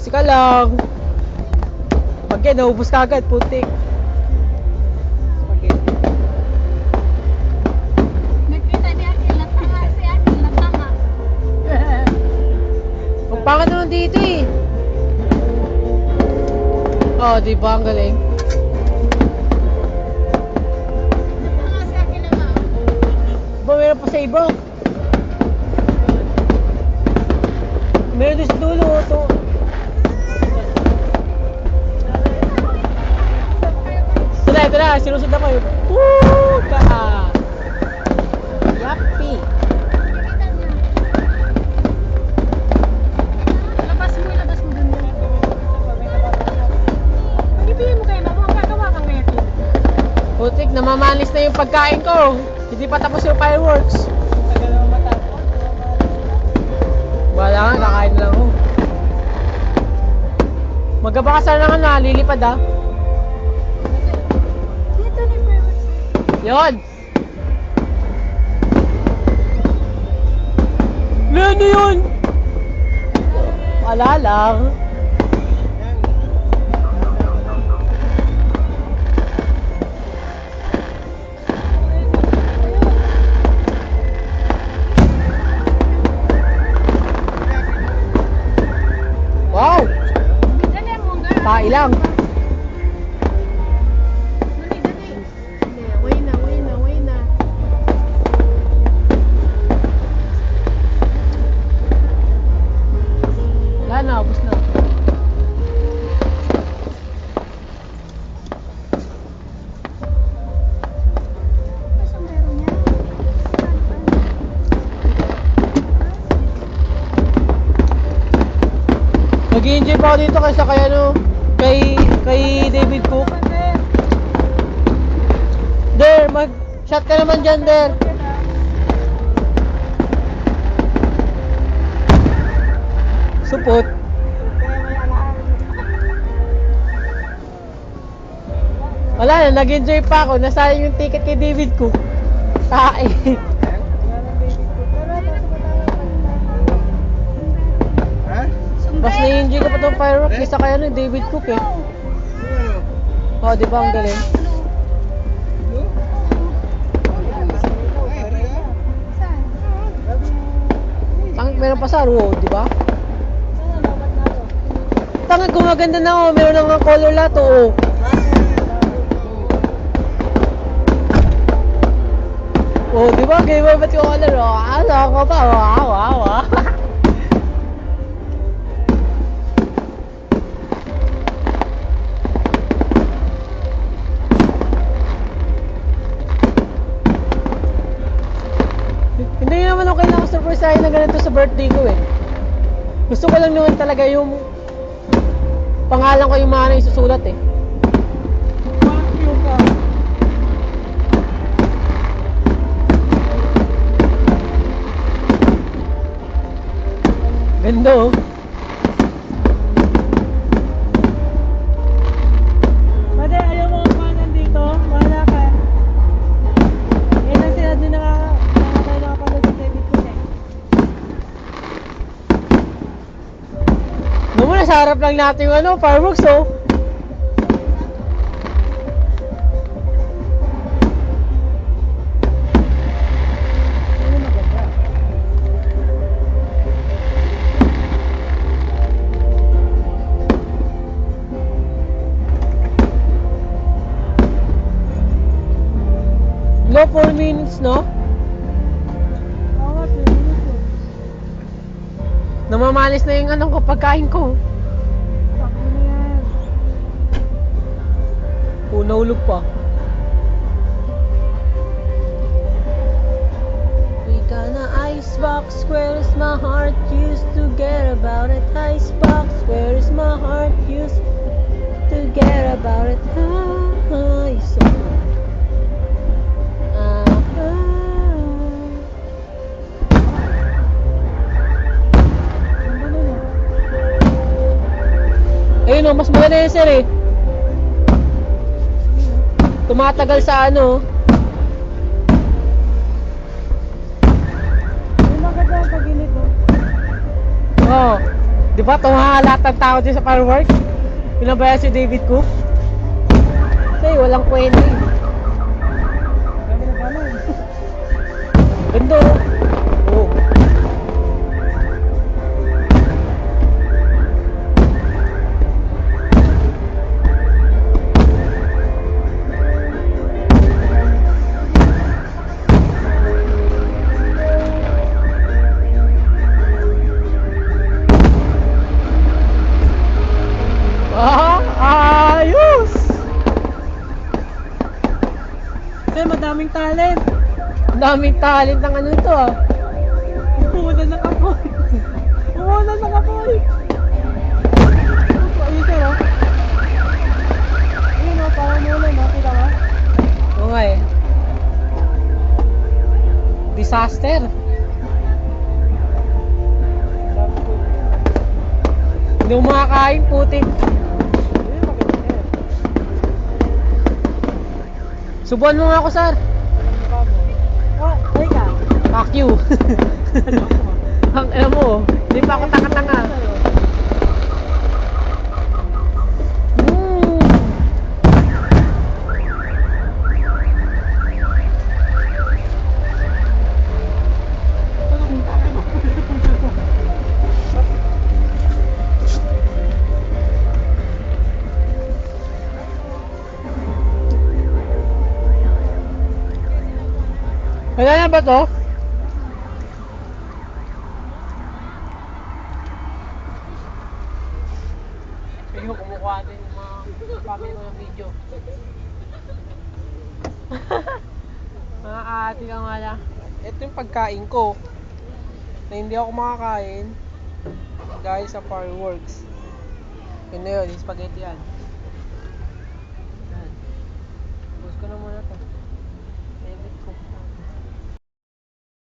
Easy ka lang. Pag yan, naubos ka agad, putik. Spaghetti. Nagkita ni Akil na tanga, si Akil na tanga. Magpangan naman dito eh. Oh, di ba? Ang galing. Tanga si Akil na ba? Ba, meron pa sa iba. Meron din sa dulo. Ito. Ito na. Sinusod ako eh. Puta! Yappy! Nakikita niya. Labas mo dun. Pag-ibigay mo kayo, magagawa kang ngayon. Putik, namamalis na yung pagkain ko. Hindi pa tapos yung fireworks. Wala nga, kakain lang ako. Magkaba ka sana nga, lilipad ah. Dito ni Perwas. Yun! Ano yun? Wala lang. Wow! Dali mo nga. Tai lang. Dali. Way na. Wala na, ubos na. Ano sombrero niya? Nag-i-enjoy pa ako dito kaysa kay ano, kay David Cook. Der, mag-shot ka naman dyan, Der. Supot. Wala na, nag-enjoy pa ako. Nasayang yung ticket kay David Cook. Tae. Mas na-enjoy ko pa itong fireworks kaysa kay ano, David Cook eh. Oh, di ba ang galing? Tangit meron pa sa Ruo, di ba? Tangit gumaganda na ako, meron ng color lahat oh. Oh, di ba? Gay mo ba't yung color oh? Ano ako pa? Wow. Hindi naman ako kailangan surpriseahin na ganito sa birthday ko eh. Gusto ko lang naman talaga yung pangalan ko yung mga na isusulat eh. Ganda oh. Mate, ayaw mo kumanan dito? Wala ka. Eh, lang sila din nakapagod sa David Cook eh. Ano mo, nasa harap lang natin yung ano, fireworks oh. Low 4 minutes, no? Namamalis na yung ano ko, pagkain ko. Nahulog pa. We got an icebox, where is my heart used to get about it? Icebox, where is my heart used to get about it? Ayun o, mas maganda yun sir eh. Tumatagal sa ano. Yung maganda ang pag-init mo. Oo. Di ba tumawa lahat ng tao dyan sa fireworks? Pinabayan si David Cook? Kasi walang kwenta eh. Dami na balon. Ganda oh. Oh. Ayos! Kasi madaming talent. Ang daming talent ng ano ito ah. Umuulan ng apoy. Umuulan ng apoy. Ayun sir oh. Ayun oh, parang umuulan oh. Kita ba? Oo nga eh. Disaster. Dami po. Hindi mo makakain, putik. Ayun, maganda sir. Subuan mo nga ako, sir. Anong mukha mo? Ah, ay ka. Fuck you. Ang alam mo, hindi pa ako tanga-tanga. Mm. Wala na ba to? Pwede mo kumukuha din yung mga family mo ng video. Mga ate ka wala. Ito yung pagkain ko. Na hindi ako makakain dahil sa fireworks. Yun na yun, yung spaghetti yan.